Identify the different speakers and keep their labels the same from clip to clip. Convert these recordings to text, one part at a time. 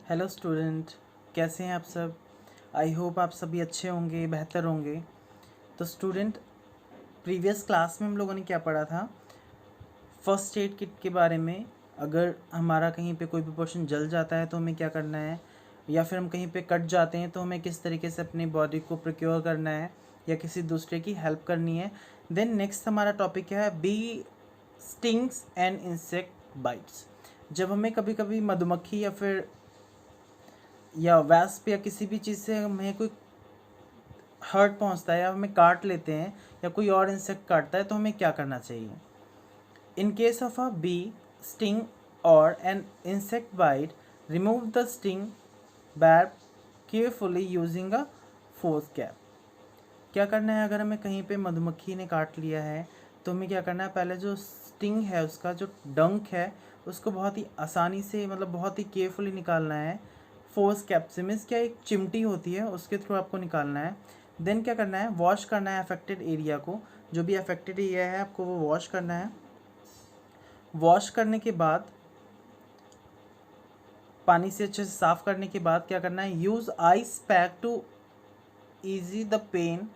Speaker 1: Hello student, कैसे हैं आप सब। आई होप आप सभी अच्छे होंगे, बेहतर होंगे। तो स्टूडेंट, प्रीवियस क्लास में हम लोगों ने क्या पढ़ा था, फर्स्ट एड किट के बारे में। अगर हमारा कहीं पे कोई भी पोर्शन जल जाता है तो हमें क्या करना है, या फिर हम कहीं पे कट जाते हैं तो हमें किस तरीके से अपनी बॉडी को प्रिक्योर करना है या किसी दूसरे की हेल्प करनी है। देन नेक्स्ट हमारा टॉपिक क्या है, bee stings and insect bites. जब हमें कभी कभी मधुमक्खी या वैस्प या किसी भी चीज़ से हमें कोई हर्ट पहुंचता है या हमें काट लेते हैं या कोई और इंसेक्ट काटता है तो हमें क्या करना चाहिए। In case of a bee sting और an insect bite, remove the sting bat carefully using a forceps. क्या करना है, अगर हमें कहीं पे मधुमक्खी ने काट लिया है तो हमें क्या करना है, पहले जो स्टिंग है उसका जो डंक है उसको बहुत ही आसानी से, मतलब बहुत ही केयरफुली निकालना है। फोर्स कैप से मीन्स क्या, एक चिमटी होती है उसके थ्रू आपको निकालना है। देन क्या करना है, वॉश करना है अफेक्टेड एरिया को। जो भी अफेक्टेड एरिया है आपको वो वॉश करना है। वॉश करने के बाद, पानी से अच्छे से साफ करने के बाद क्या करना है, use ice pack to ease the pain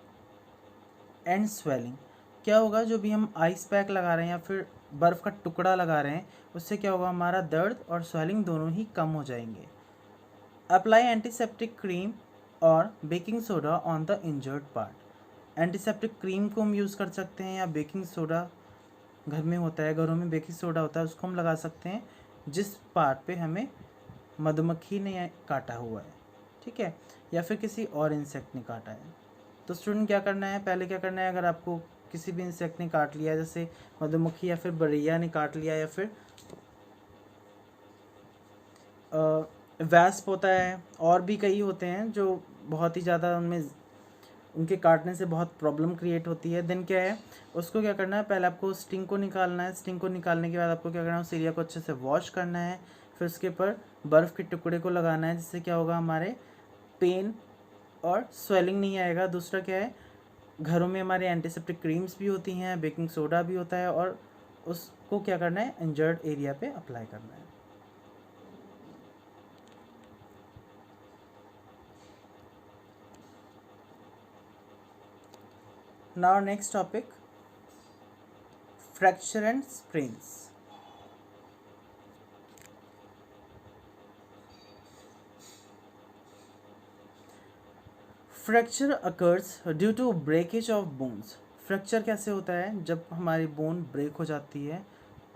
Speaker 1: and swelling. क्या होगा, जो भी हम आइस पैक लगा रहे हैं या फिर बर्फ़ का टुकड़ा लगा रहे हैं उससे क्या होगा, हमारा दर्द और स्वेलिंग दोनों ही कम हो जाएंगे। अप्लाई एंटीसेप्टिक क्रीम और baking soda on the injured part. Antiseptic cream को हम यूज़ कर सकते हैं या बेकिंग सोडा, घर में होता है, घरों में बेकिंग सोडा होता है, उसको हम लगा सकते हैं जिस पार्ट पे हमें मधुमक्खी ने काटा हुआ है, ठीक है, या फिर किसी और इंसेक्ट ने काटा है। तो स्टूडेंट क्या करना है, पहले क्या करना है, अगर आपको किसी भी इंसेक्ट ने काट लिया, जैसे मधुमक्खी या फिर बरैया ने काट लिया या फिर वैस्प होता है, और भी कई होते हैं जो बहुत ही ज़्यादा उनमें उनके काटने से बहुत प्रॉब्लम क्रिएट होती है। देन क्या है, उसको क्या करना है, पहले आपको स्टिंग को निकालना है। स्टिंग को निकालने के बाद आपको क्या करना है, उस एरिया को अच्छे से वॉश करना है। फिर उसके ऊपर बर्फ़ के टुकड़े को लगाना है, जिससे क्या होगा, हमारे पेन और स्वेलिंग नहीं आएगा। दूसरा क्या है, घरों में हमारे एंटीसेप्टिक क्रीम्स भी होती हैं, बेकिंग सोडा भी होता है, और उसको क्या करना है, इंजर्ड एरिया पे अप्लाई करना है। Now next topic, fracture and sprains. Fracture occurs due to breakage of bones. फ्रैक्चर कैसे होता है, जब हमारी बोन ब्रेक हो जाती है,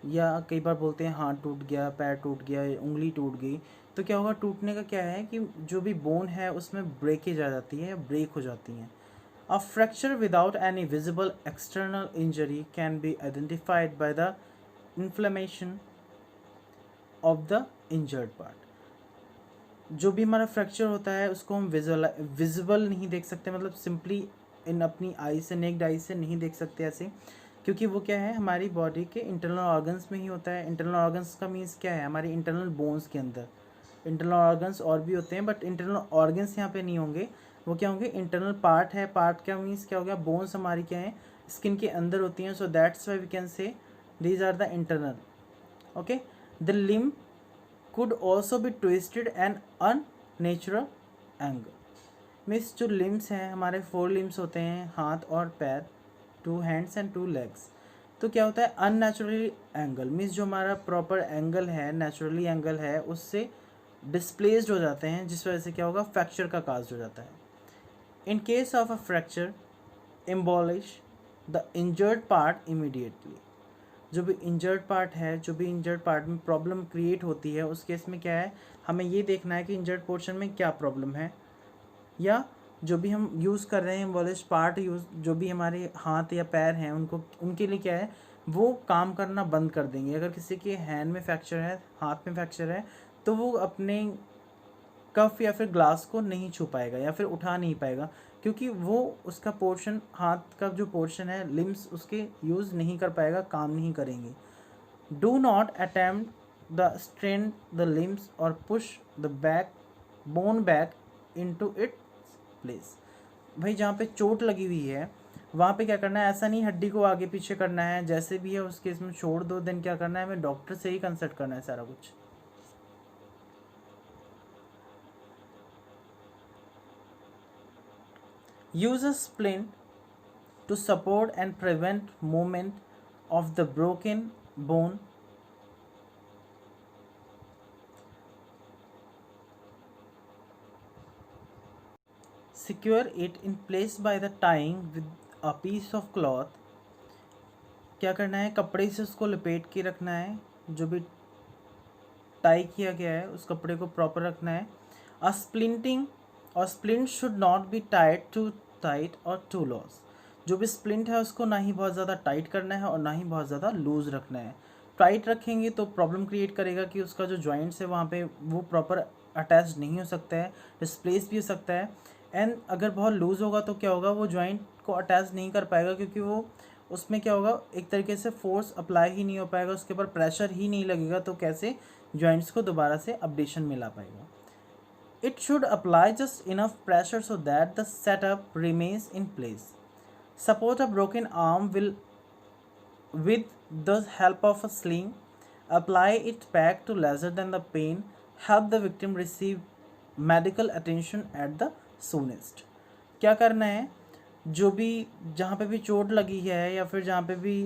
Speaker 1: या कई बार बोलते हैं हाथ टूट गया, पैर टूट गया, उंगली टूट गई। तो क्या होगा, टूटने का क्या है कि जो भी बोन है उसमें ब्रेकेज आ जाती है, ब्रेक हो जाती हैं। A fracture without any visible external injury can be identified by the inflammation of the injured part. जो भी हमारा फ्रैक्चर होता है उसको हम विजुअल नहीं देख सकते, मतलब सिंपली इन अपनी आई से, नेक्ड आई से नहीं देख सकते ऐसे, क्योंकि वो क्या है, हमारी बॉडी के इंटरनल ऑर्गन्स में ही होता है। इंटरनल ऑर्गन्स का मीन्स क्या है, हमारी इंटरनल बोन्स के अंदर। इंटरनल ऑर्गन्स और भी होते हैं बट इंटरनल ऑर्गन्स यहाँ पे नहीं होंगे, वो क्या होंगे, इंटरनल पार्ट है। पार्ट क्या मीन्स क्या हो गया, बोन्स हमारी क्या है, स्किन के अंदर होती हैं। So that's why we can say these are the internal. Okay, the limb could also be twisted and unnatural angle। Means जो लिम्स हैं, हमारे 4 लिम्स होते हैं, हाथ और पैर, 2 हैंड्स एंड 2 लेग्स। तो क्या होता है, अननेचुरली एंगल मीन्स जो हमारा प्रॉपर एंगल है, नेचुरली एंगल है, उससे डिस्प्लेस्ड हो जाते हैं, जिस वजह से क्या होगा, फ्रैक्चर का काज हो जाता है। In case of a fracture, immobilise the injured part immediately. जो भी इंजर्ड पार्ट है, जो भी इंजर्ड पार्ट में प्रॉब्लम क्रिएट होती है, उस केस में क्या है, हमें ये देखना है कि इंजर्ड पोर्शन में क्या प्रॉब्लम है, या जो भी हम यूज़ कर रहे हैं एम्बॉलिश पार्ट यूज़, जो भी हमारे हाथ या पैर हैं उनको, उनके लिए क्या है, वो काम करना बंद कर देंगे। अगर किसी के हैंड में फ्रैक्चर है, हाथ में फ्रैक्चर है, तो वो अपने कफ या फिर ग्लास को नहीं छू पाएगा या फिर उठा नहीं पाएगा, क्योंकि वो उसका पोर्शन, हाथ का जो पोर्शन है, लिम्स उसके यूज़ नहीं कर पाएगा, काम नहीं करेंगे। Do not attempt the strain the limbs और push the backbone back into its place. भाई जहाँ पे चोट लगी हुई है वहाँ पे क्या करना है, ऐसा नहीं हड्डी को आगे पीछे करना है, जैसे भी है उस केस में छोड़ दो। देन क्या करना है, हमें डॉक्टर से ही कंसल्ट करना है सारा कुछ। Use a splint to support and prevent movement of the broken bone. Secure it in place by the tying with a piece of cloth. क्या करना है, कपड़े से उसको लपेट के रखना है, जो भी टाई किया गया है उस कपड़े को प्रॉपर रखना है. अ स्प्लिंटिंग और splint should not be tight too tight और टू लूज. जो भी स्प्लिंट है उसको ना ही बहुत ज़्यादा टाइट करना है और ना ही बहुत ज़्यादा लूज़ रखना है. टाइट रखेंगे तो प्रॉब्लम क्रिएट करेगा कि उसका जो जॉइंट्स है वहाँ पे वो प्रॉपर अटैच नहीं हो सकता है, डिस्प्लेस भी हो सकता है. एंड अगर बहुत लूज़ होगा तो क्या होगा, वो जॉइंट को अटैच नहीं कर पाएगा, क्योंकि वो उसमें क्या होगा, एक तरीके से फोर्स अप्लाई ही नहीं हो पाएगा, उसके ऊपर प्रेशर ही नहीं लगेगा, तो कैसे जॉइंट्स को दोबारा से अपडेशन में ला पाएगा. It should apply just enough pressure so that the setup remains in place. Support a broken arm with the help of a sling. Apply it back to lesser than the pain. Help the victim receive medical attention at the soonest. क्या करना है, जो भी जहाँ पे भी चोट लगी है या फिर जहाँ पे भी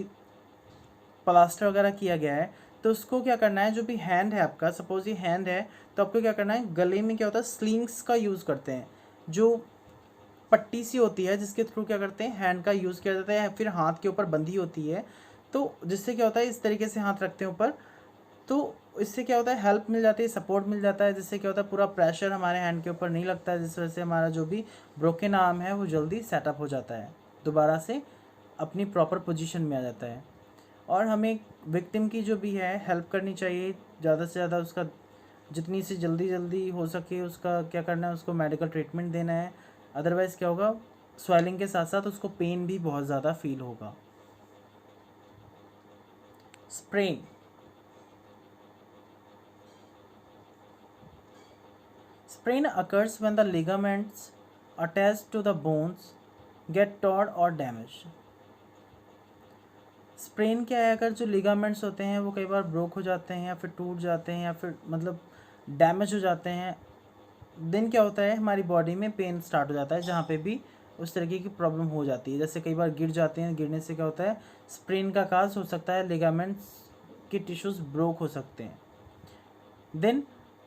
Speaker 1: प्लास्टर वगैरह किया गया है, तो उसको क्या करना है, जो भी हैंड है आपका, सपोज ये हैंड है, तो आपको क्या करना है, गले में क्या होता है, स्लिंग्स का यूज़ करते हैं, जो पट्टी सी होती है जिसके थ्रू क्या करते हैं, हैंड का यूज़ किया जाता है, फिर हाथ के ऊपर बंधी होती है, तो जिससे क्या होता है, इस तरीके से हाथ रखते हैं ऊपर, तो इससे क्या होता है, हेल्प मिल जाती है, सपोर्ट मिल जाता है, जिससे क्या होता है, पूरा प्रेशर हमारे हैंड के ऊपर नहीं लगता है, जिस वजह से हमारा जो भी ब्रोकन आर्म है वो जल्दी सेटअप हो जाता है, दोबारा से अपनी प्रॉपर पोजीशन में आ जाता है. और हमें विक्टिम की जो भी है हेल्प करनी चाहिए, ज़्यादा से ज़्यादा उसका जितनी सी जल्दी हो सके उसका क्या करना है, उसको मेडिकल ट्रीटमेंट देना है. अदरवाइज़ क्या होगा, स्वेलिंग के साथ साथ उसको पेन भी बहुत ज़्यादा फील होगा. Sprain. Sprain occurs when the ligaments attached to the bones get torn or damaged. Sprain क्या है, अगर जो लिगामेंट्स होते हैं वो कई बार ब्रोक हो जाते हैं या फिर टूट जाते हैं या फिर मतलब डैमेज हो जाते हैं, देन क्या होता है, हमारी बॉडी में पेन स्टार्ट हो जाता है जहाँ पे भी उस तरीके की प्रॉब्लम हो जाती है. जैसे कई बार गिर जाते हैं, गिरने से क्या होता है, स्प्रेन का काज हो सकता है, लिगामेंट्स के टिश्यूज़ ब्रोक हो सकते हैं. देन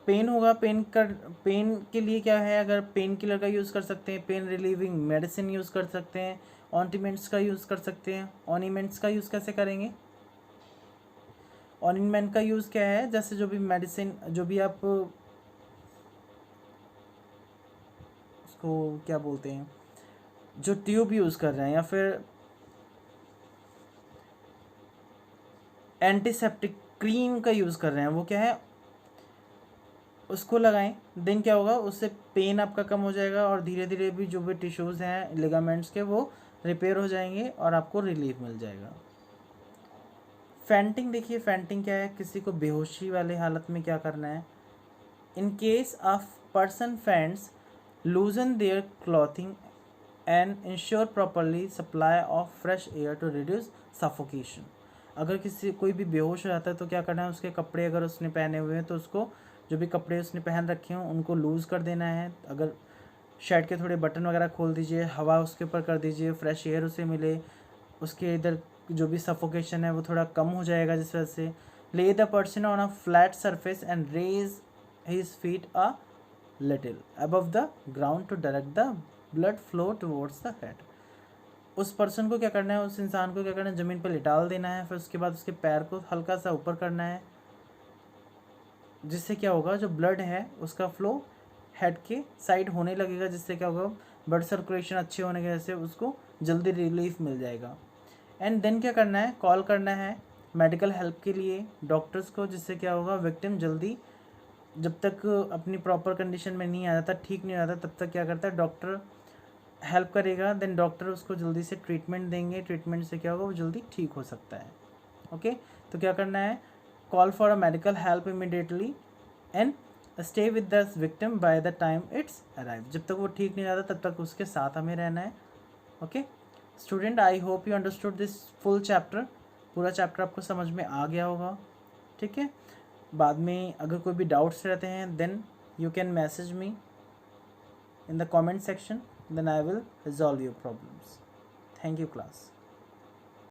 Speaker 1: पेन होगा, पेन के लिए क्या है, अगर पेन किलर का यूज़ कर सकते हैं, पेन रिलीविंग मेडिसिन यूज़ कर सकते हैं, ऑइंटमेंट्स का यूज़ कर सकते हैं. ऑर्नामेंट्स का यूज़ कैसे करेंगे, ऑर्नामेंट का यूज़ क्या है, जैसे जो भी मेडिसिन, जो भी आप उसको क्या बोलते हैं, जो ट्यूब यूज़ कर रहे हैं या फिर एंटीसेप्टिक क्रीम का यूज़ कर रहे हैं, वो क्या है, उसको लगाएं. देन क्या होगा, उससे पेन आपका कम हो जाएगा और धीरे धीरे भी जो भी टिश्यूज़ हैं लिगामेंट्स के वो रिपेयर हो जाएंगे और आपको रिलीफ मिल जाएगा. फेंटिंग. देखिए फेंटिंग क्या है, किसी को बेहोशी वाले हालत में क्या करना है. In case of person faints, loosen their clothing and ensure properly supply of fresh air to reduce suffocation. अगर कोई भी बेहोश हो जाता है तो क्या करना है, उसके कपड़े अगर उसने पहने हुए हैं तो उसको, जो भी कपड़े उसने पहन रखे हों उनको लूज़ कर देना है. अगर शर्ट के थोड़े बटन वगैरह खोल दीजिए, हवा उसके ऊपर कर दीजिए, फ्रेश एयर उसे मिले, उसके इधर जो भी सफोकेशन है वो थोड़ा कम हो जाएगा. जिस वजह से lay the person on a flat surface and raise his feet a little above the ground to direct the blood flow towards the head. उस पर्सन को क्या करना है, उस इंसान को क्या करना है, ज़मीन पर लिटाल देना है, फिर उसके बाद उसके पैर को हल्का सा ऊपर करना है, जिससे क्या होगा, जो ब्लड है उसका फ्लो हेड के साइड होने लगेगा, जिससे क्या होगा, ब्लड सर्कुलेशन अच्छे होने की वजह से उसको जल्दी रिलीफ मिल जाएगा. एंड देन क्या करना है, कॉल करना है मेडिकल हेल्प के लिए डॉक्टर्स को, जिससे क्या होगा, विक्टिम जल्दी, जब तक अपनी प्रॉपर कंडीशन में नहीं आ जाता, ठीक नहीं हो जाता, तब तक क्या करता है, डॉक्टर हेल्प करेगा. देन डॉक्टर उसको जल्दी से ट्रीटमेंट देंगे, ट्रीटमेंट से क्या होगा, वो जल्दी ठीक हो सकता है. ओके, तो क्या करना है, call for a medical help immediately and stay with the victim by the time it's arrive. जब तक वो ठीक नहीं जाता तब तक उसके साथ हमें रहना है. Okay student, I hope you understood this full chapter. पूरा चैप्टर आपको समझ में आ गया होगा. ठीक है, बाद में अगर कोई भी डाउट्स रहते हैं then you can message me in the comment section. then I will resolve your problems. Thank you, class.